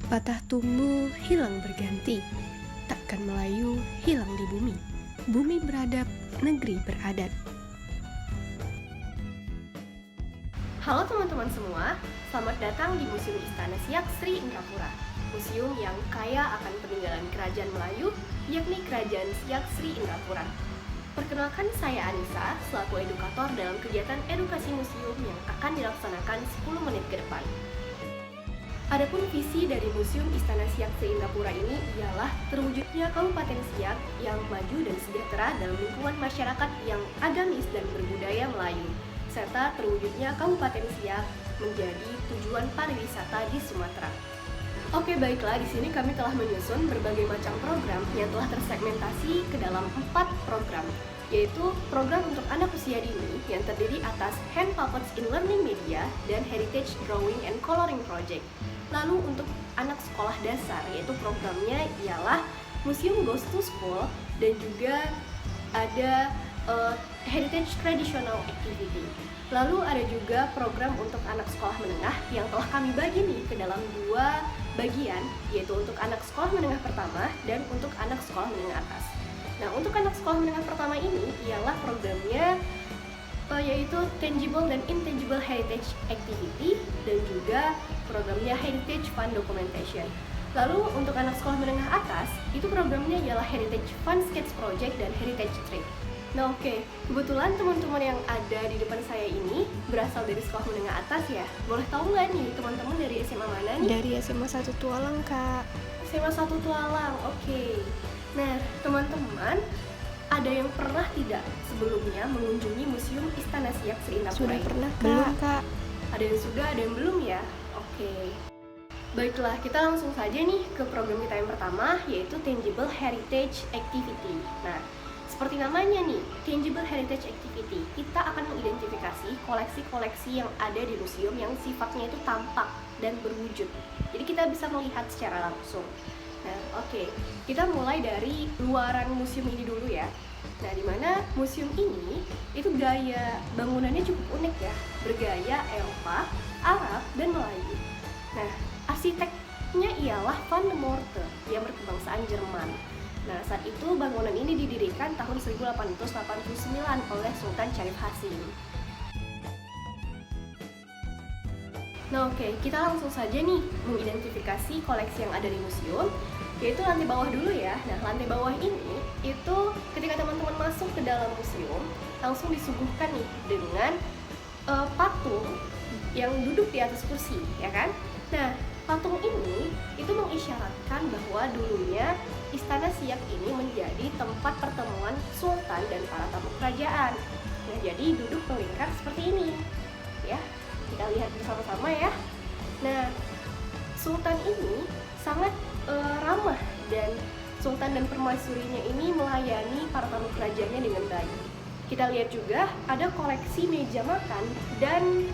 Patah tumbuh, hilang berganti. Takkan Melayu, hilang di bumi. Bumi beradab, negeri beradat. Halo teman-teman semua, selamat datang di Museum Istana Siak Sri Indrapura. Museum yang kaya akan peninggalan kerajaan Melayu, yakni Kerajaan Siak Sri Indrapura. Perkenalkan, saya Anissa, selaku edukator dalam kegiatan edukasi museum yang akan dilaksanakan 10 menit ke depan. Adapun visi dari Museum Istana Siak Sri Indrapura ini ialah terwujudnya Kabupaten Siak yang maju dan sejahtera dalam lingkungan masyarakat yang agamis dan berbudaya Melayu, serta terwujudnya Kabupaten Siak menjadi tujuan pariwisata di Sumatera. Oke, baiklah, di sini kami telah menyusun berbagai macam program yang telah tersegmentasi ke dalam 4 program, yaitu program untuk anak usia dini yang terdiri atas Hand Puppets in Learning Media dan Heritage Drawing and Coloring Project. Lalu untuk anak sekolah dasar, yaitu programnya ialah Museum Goes to School dan juga ada Heritage Traditional Activity. Lalu ada juga program untuk anak sekolah menengah yang telah kami bagi nih ke dalam 2 bagian, yaitu untuk anak sekolah menengah pertama dan untuk anak sekolah menengah atas. Nah, untuk anak sekolah menengah pertama ini ialah programnya yaitu Tangible dan Intangible Heritage Activity dan juga programnya Heritage Fund Documentation. Lalu untuk anak sekolah menengah atas, itu programnya ialah Heritage Fund Sketch Project dan Heritage Trip. Nah, oke, kebetulan teman-teman yang ada di depan saya ini berasal dari sekolah menengah atas ya. Boleh tahu nggak nih teman-teman dari SMA mana nih? Dari SMA 1 Tualang, Kak. SMA 1 Tualang, oke. Nah, teman-teman, ada yang pernah tidak sebelumnya mengunjungi Museum Istana Siak Sri Indrapura? Sudah pernah, Kak? Belum, Kak. Ada yang sudah, ada yang belum ya? Oke. Baiklah, kita langsung saja nih ke program kita yang pertama, yaitu Tangible Heritage Activity. Nah, seperti namanya nih, Tangible Heritage Activity, kita akan mengidentifikasi koleksi-koleksi yang ada di museum yang sifatnya itu tampak dan berwujud. Jadi kita bisa melihat secara langsung. Nah, oke, kita mulai dari luaran museum ini dulu ya. Nah, di mana museum ini itu gaya bangunannya cukup unik ya, bergaya Eropa, Arab, dan Melayu. Nah, arsiteknya ialah Van de Morte yang berkebangsaan Jerman. Nah, saat itu bangunan ini didirikan tahun 1889 oleh Sultan Syarif Hasim. Nah, oke, kita langsung saja nih mengidentifikasi koleksi yang ada di museum, yaitu lantai bawah dulu ya. Nah, lantai bawah ini itu ketika teman-teman masuk ke dalam museum langsung disuguhkan nih dengan patung yang duduk di atas kursi, ya kan? Nah, patung ini itu mengisyaratkan bahwa dulunya Istana Siak ini menjadi tempat pertemuan sultan dan para tamu kerajaan. Nah, jadi duduk melingkar seperti ini, ya. Kita lihat bersama-sama ya. Nah, sultan ini sangat ramah dan sultan dan permaisurinya ini melayani para tamu kerajaannya dengan baik. Kita lihat juga ada koleksi meja makan dan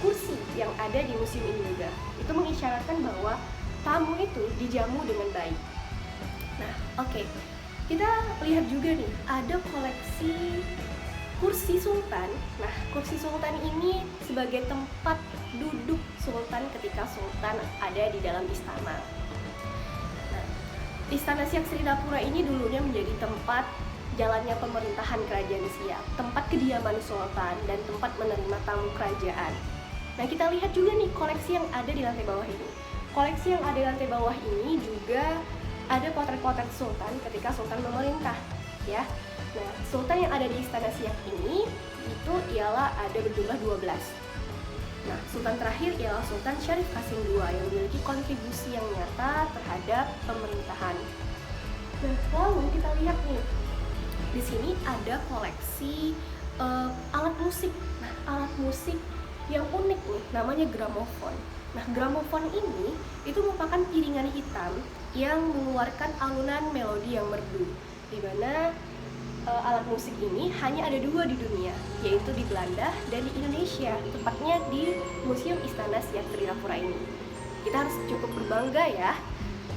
kursi yang ada di museum ini juga. Itu mengisyaratkan bahwa tamu itu dijamu dengan baik. Nah, oke. Kita lihat juga nih, ada koleksi kursi sultan. Nah, kursi sultan ini sebagai tempat duduk sultan ketika sultan ada di dalam istana. Nah, Istana Siak Sri Indrapura ini dulunya menjadi tempat jalannya pemerintahan kerajaan Siak, tempat kediaman sultan dan tempat menerima tamu kerajaan. Nah, kita lihat juga nih koleksi yang ada di lantai bawah ini. Koleksi yang ada di lantai bawah ini juga ada potret-potret sultan ketika sultan memerintah, ya. Nah, sultan yang ada di Istana Siak ini itu ialah ada berjumlah 12. Nah, sultan terakhir ialah Sultan Syarif Hasim II yang memiliki kontribusi yang nyata terhadap pemerintahan. Nah, lalu kita lihat nih, di sini ada koleksi alat musik. Nah, alat musik yang unik nih, namanya gramofon. Nah, gramofon ini itu merupakan piringan hitam yang mengeluarkan alunan melodi yang merdu, di mana alat musik ini hanya ada 2 di dunia, yaitu di Belanda dan di Indonesia, tepatnya di Museum Istana Siak Sri Indrapura ini. Kita harus cukup berbangga ya.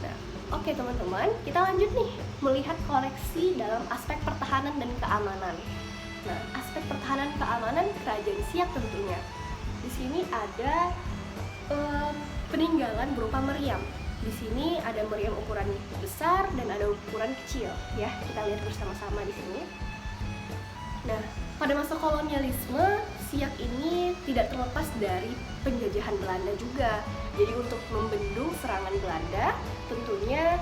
Nah, oke teman-teman, kita lanjut nih melihat koleksi dalam aspek pertahanan dan keamanan. Nah, aspek pertahanan keamanan Kerajaan Siak tentunya. Di sini ada peninggalan berupa meriam. di sini ada meriam ukuran besar dan ada ukuran kecil ya. Kita lihat bersama-sama di sini. Nah, pada masa kolonialisme, siak ini tidak terlepas dari penjajahan Belanda juga. Jadi untuk membendung serangan Belanda, tentunya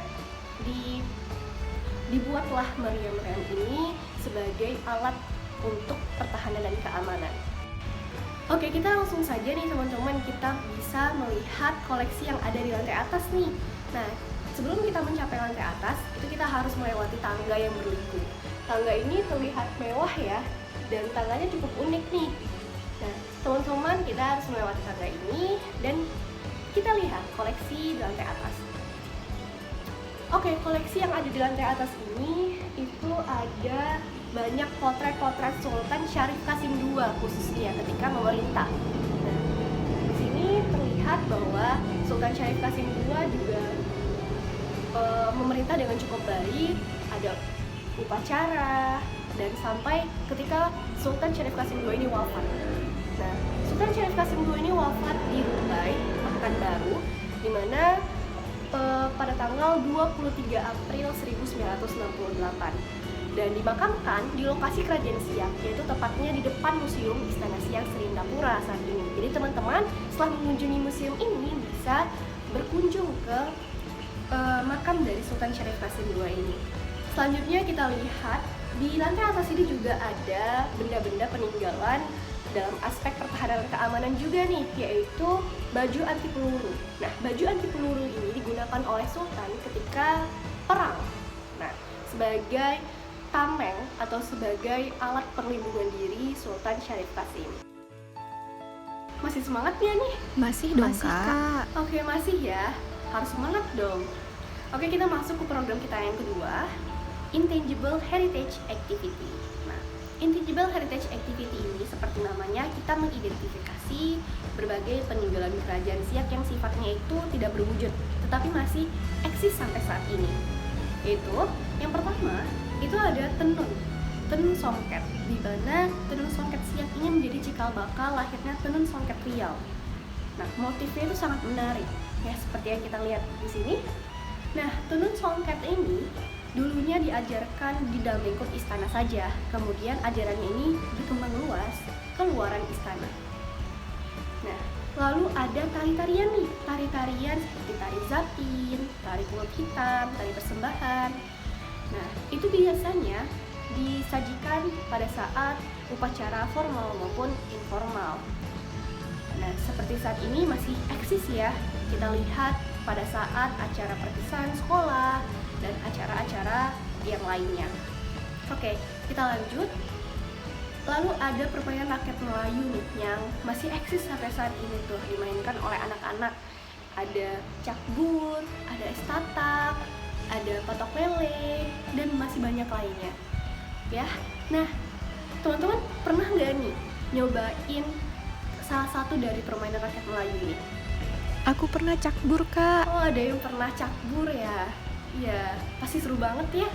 dibuatlah meriam-meriam ini sebagai alat untuk pertahanan dan keamanan. Oke, kita langsung saja nih teman-teman, kita bisa melihat koleksi yang ada di lantai atas nih. Nah, sebelum kita mencapai lantai atas, itu kita harus melewati tangga yang berliku. Tangga ini terlihat mewah ya, dan tangganya cukup unik nih. Nah, teman-teman, kita harus melewati tangga ini dan kita lihat koleksi di lantai atas. Oke, koleksi yang ada di lantai atas ini itu ada banyak potret-potret Sultan Syarif Qasim II khususnya ketika memerintah. Nah, di sini terlihat bahwa Sultan Syarif Qasim II juga memerintah dengan cukup baik, ada upacara dan sampai ketika Sultan Syarif Qasim II ini wafat. Nah, Sultan Syarif Qasim II ini wafat di Rumbai, Pekanbaru, di mana pada tanggal 23 April 1968 dan dimakamkan di lokasi Kerajaan Siak, yaitu tepatnya di depan Museum Istana Siak Serindapura saat ini. Jadi teman-teman setelah mengunjungi museum ini bisa berkunjung ke makam dari Sultan Syarif Qasim II ini. Selanjutnya kita lihat di lantai atas ini juga ada benda-benda peninggalan dalam aspek pertahanan dan keamanan juga nih, yaitu baju anti peluru. Nah, baju anti peluru ini digunakan oleh Sultan ketika perang. Nah, sebagai tameng atau sebagai alat perlindungan diri Sultan Syarif Qasim. Masih semangat ya nih? Masih dong, Kak. Oke, masih ya. Harus semangat dong. Oke, kita masuk ke program kita yang kedua, Intangible Heritage Activity. Nah, Intangible Heritage Activity ini seperti namanya, kita mengidentifikasi berbagai peninggalan kerajaan Siak yang sifatnya itu tidak berwujud, tetapi masih eksis sampai saat ini. Yaitu, yang pertama, itu ada Tenun Songket, di mana Tenun Songket Siak ini menjadi cikal bakal lahirnya Tenun Songket Riau. Nah, motifnya itu sangat menarik, ya seperti yang kita lihat di sini. Nah, Tenun Songket ini dulunya diajarkan di dalam lingkup istana saja, kemudian ajarannya ini berkembang luas ke luaran istana. Nah, lalu ada tari-tarian nih, tari-tarian seperti tari zapin, tari kulit hitam, tari persembahan. Nah, itu biasanya disajikan pada saat upacara formal maupun informal. Nah, seperti saat ini masih eksis ya, kita lihat pada saat acara perpisahan sekolah dan acara-acara yang lainnya. Oke, kita lanjut. Lalu ada permainan rakyat Melayu nih yang masih eksis sampai saat ini tuh, dimainkan oleh anak-anak. Ada cakbur, ada estatak, ada patok lele, dan masih banyak lainnya. Ya, nah teman-teman pernah nggak nih nyobain salah satu dari permainan rakyat Melayu ini? Aku pernah cakbur, Kak. Oh, ada yang pernah cakbur ya? Iya, pasti seru banget ya?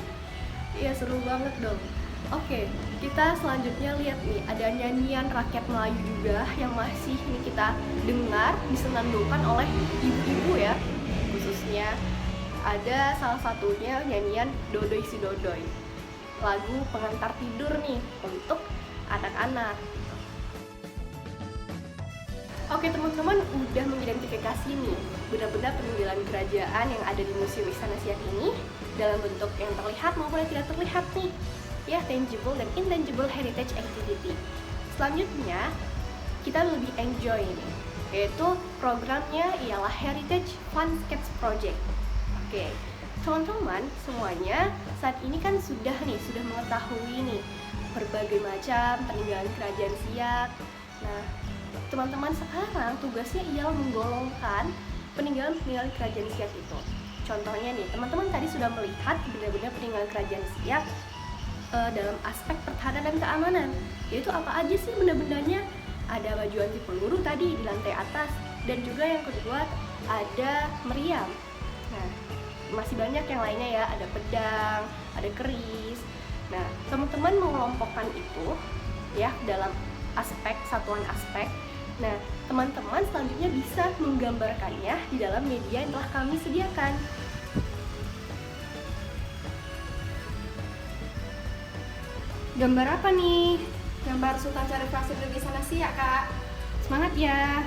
Iya, seru banget dong. Oke, kita selanjutnya lihat nih, ada nyanyian rakyat Melayu juga yang masih ini kita dengar disenandungkan oleh ibu-ibu ya. Khususnya ada salah satunya nyanyian Dodoy Si Dodoy, lagu pengantar tidur nih untuk anak-anak. Oke teman-teman, udah mengidentifikasi nih benda-benda peninggalan kerajaan yang ada di Museum Istana Siak ini dalam bentuk yang terlihat maupun yang tidak terlihat nih, ya, tangible dan intangible heritage activity. Selanjutnya kita lebih enjoy nih, yaitu programnya ialah Heritage Fun Sketch Project. Oke, teman-teman semuanya saat ini kan sudah mengetahui nih berbagai macam peninggalan kerajaan Siak. Nah, teman-teman sekarang tugasnya ialah menggolongkan peninggalan-peninggalan kerajaan Siak itu. Contohnya nih, teman-teman tadi sudah melihat benda-benda peninggalan kerajaan Siak dalam aspek pertahanan dan keamanan. Yaitu apa aja sih benda-bendanya? Ada baju anti peluru tadi di lantai atas, dan juga yang kedua ada meriam. Nah, masih banyak yang lainnya ya, ada pedang, ada keris. Nah, teman-teman mengelompokkan itu ya dalam aspek, satuan aspek, Nah, teman-teman selanjutnya bisa menggambarkannya di dalam media yang telah kami sediakan. Gambar apa nih? Gambar Sultan Syarif Qasim di sana sih ya, Kak. Semangat ya!